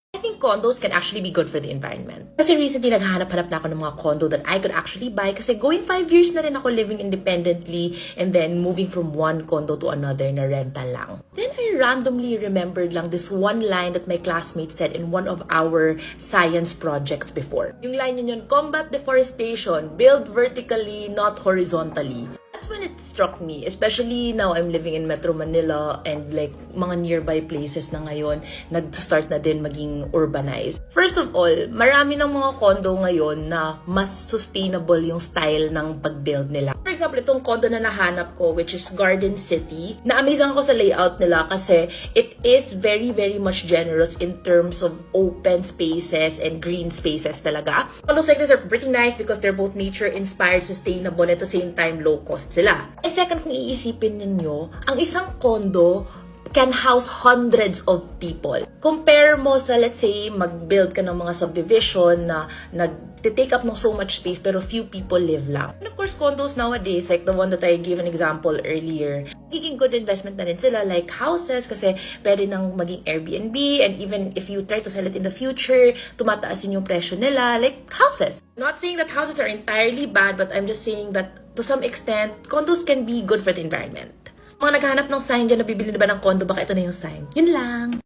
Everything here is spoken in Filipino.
I think condos can actually be good for the environment. Kasi recently, naghahanap-hanap na ako ng mga condo that I could actually buy kasi going 5 years na rin ako living independently and then moving from one condo to another na rental lang. Then I randomly remembered lang this one line that my classmate said in one of our science projects before. Yung line yun, combat deforestation, build vertically, not horizontally. That's when it struck me, especially now I'm living in Metro Manila and like mga nearby places na ngayon, nag-start na din maging urbanized. First of all, marami ng mga condo ngayon na mas sustainable yung style ng pag-build nila. For example, itong condo na nahanap ko, which is Garden City, na-amaze ako sa layout nila kasi it is very, very much generous in terms of open spaces and green spaces talaga. Condos like this are pretty nice because they're both nature-inspired, sustainable, at the same time low-cost sila. And second, kung iisipin ninyo, ang isang condo can house hundreds of people. Compare mo sa, let's say, mag-build ka ng mga subdivision na nag-take up ng so much space pero few people live lang. And of course, condos nowadays, like the one that I gave an example earlier, magiging good investment na rin sila like houses kasi pwede nang maging Airbnb and even if you try to sell it in the future, tumataasin yung presyo nila like houses. I'm not saying that houses are entirely bad, but I'm just saying that to some extent, condos can be good for the environment. Mga naghahanap ng sign dyan na bibili na ba ng condo, baka ito na yung sign. Yun lang.